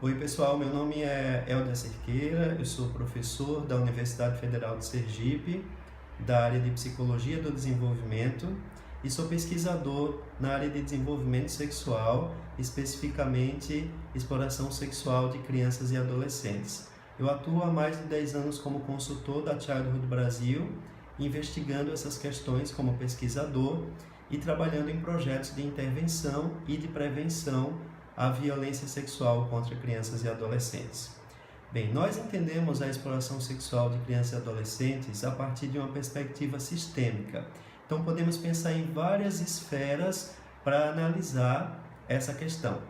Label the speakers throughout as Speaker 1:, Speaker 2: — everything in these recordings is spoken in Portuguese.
Speaker 1: Oi pessoal, meu nome é Helder Cerqueira, eu sou professor da Universidade Federal de Sergipe, da área de Psicologia do Desenvolvimento e sou pesquisador na área de desenvolvimento sexual, especificamente exploração sexual de crianças e adolescentes. Eu atuo há mais de 10 anos como consultor da Childhood Brasil, investigando essas questões como pesquisador e trabalhando em projetos de intervenção e de prevenção à violência sexual contra crianças e adolescentes. Bem, nós entendemos a exploração sexual de crianças e adolescentes a partir de uma perspectiva sistêmica. Então, podemos pensar em várias esferas para analisar essa questão.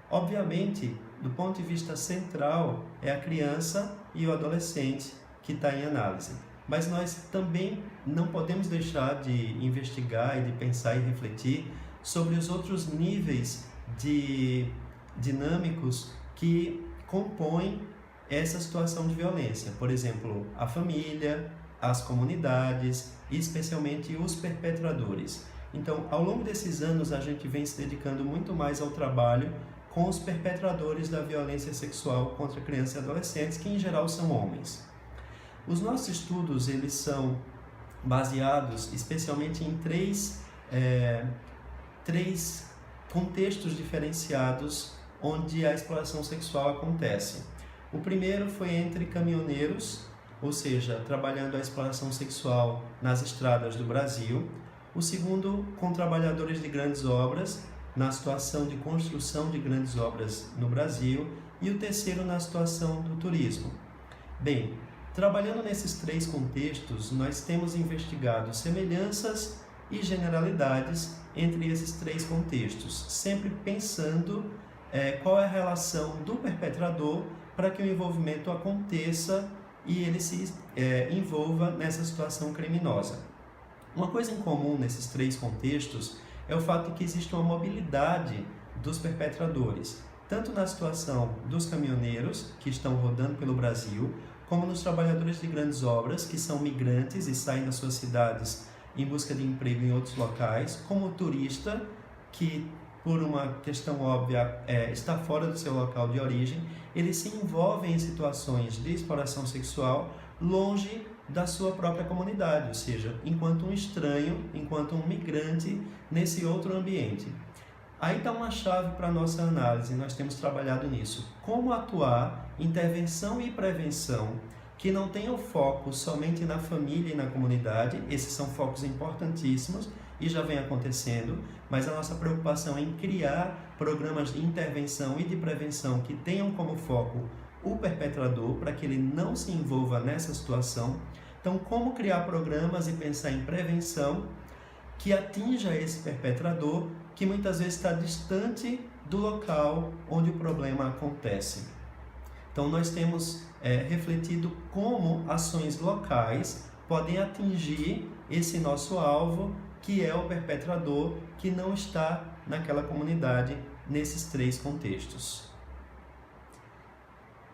Speaker 1: Obviamente, do ponto de vista central, é a criança e o adolescente que está em análise. Mas nós também não podemos deixar de investigar e de pensar e refletir sobre os outros níveis dinâmicos que compõem essa situação de violência. Por exemplo, a família, as comunidades e especialmente os perpetradores. Então, ao longo desses anos, a gente vem se dedicando muito mais ao trabalho com os perpetradores da violência sexual contra crianças e adolescentes, que em geral são homens. Os nossos estudos, eles são baseados especialmente em três contextos diferenciados onde a exploração sexual acontece. O primeiro foi entre caminhoneiros, ou seja, trabalhando a exploração sexual nas estradas do Brasil. O segundo, com trabalhadores de grandes obras, na situação de construção de grandes obras no Brasil. E o terceiro, na situação do turismo. Bem, trabalhando nesses três contextos, nós temos investigado semelhanças e generalidades entre esses três contextos, sempre pensando qual é a relação do perpetrador para que o envolvimento aconteça e ele se envolva nessa situação criminosa. Uma coisa em comum nesses três contextos é o fato de que existe uma mobilidade dos perpetradores, tanto na situação dos caminhoneiros que estão rodando pelo Brasil, como nos trabalhadores de grandes obras que são migrantes e saem das suas cidades em busca de emprego em outros locais, como o turista que, por uma questão óbvia, está fora do seu local de origem, eles se envolvem em situações de exploração sexual longe da sua própria comunidade, ou seja, enquanto um estranho, enquanto um migrante nesse outro ambiente. Aí está uma chave para a nossa análise, nós temos trabalhado nisso. Como atuar, intervenção e prevenção, que não tenham foco somente na família e na comunidade, esses são focos importantíssimos e já vem acontecendo, mas a nossa preocupação é em criar programas de intervenção e de prevenção que tenham como foco o perpetrador, para que ele não se envolva nessa situação. Então, como criar programas e pensar em prevenção que atinja esse perpetrador, que muitas vezes está distante do local onde o problema acontece. Então, nós temos refletido como ações locais podem atingir esse nosso alvo, que é o perpetrador que não está naquela comunidade, nesses três contextos.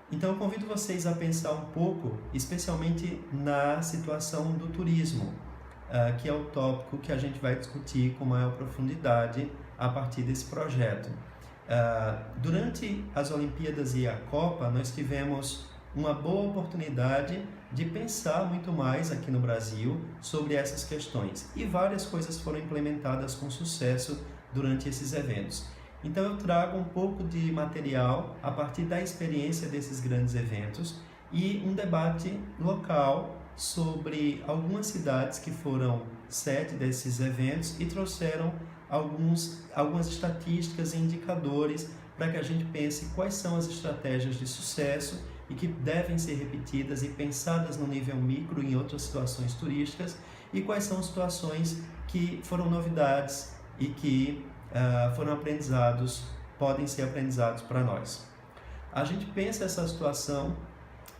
Speaker 1: Então, eu convido vocês a pensar um pouco, especialmente na situação do turismo, que é o tópico que a gente vai discutir com maior profundidade a partir desse projeto. Durante as Olimpíadas e a Copa, nós tivemos uma boa oportunidade de pensar muito mais aqui no Brasil sobre essas questões. E várias coisas foram implementadas com sucesso durante esses eventos. Então eu trago um pouco de material a partir da experiência desses grandes eventos e um debate local sobre algumas cidades que foram sede desses eventos e trouxeram algumas estatísticas e indicadores para que a gente pense quais são as estratégias de sucesso e que devem ser repetidas e pensadas no nível micro em outras situações turísticas, e quais são situações que foram novidades e que podem ser aprendizados para nós. A gente pensa essa situação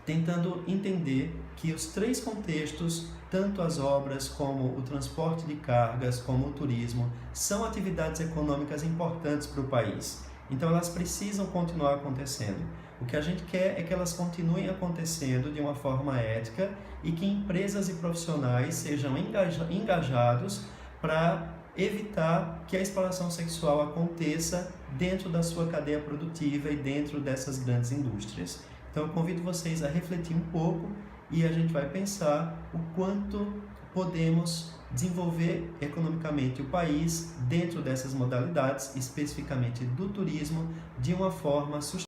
Speaker 1: tentando entender que os três contextos, tanto as obras como o transporte de cargas, como o turismo, são atividades econômicas importantes para o país. Então elas precisam continuar acontecendo. O que a gente quer é que elas continuem acontecendo de uma forma ética e que empresas e profissionais sejam engajados para evitar que a exploração sexual aconteça dentro da sua cadeia produtiva e dentro dessas grandes indústrias. Então eu convido vocês a refletir um pouco e a gente vai pensar o quanto podemos desenvolver economicamente o país dentro dessas modalidades, especificamente do turismo, de uma forma sustentável.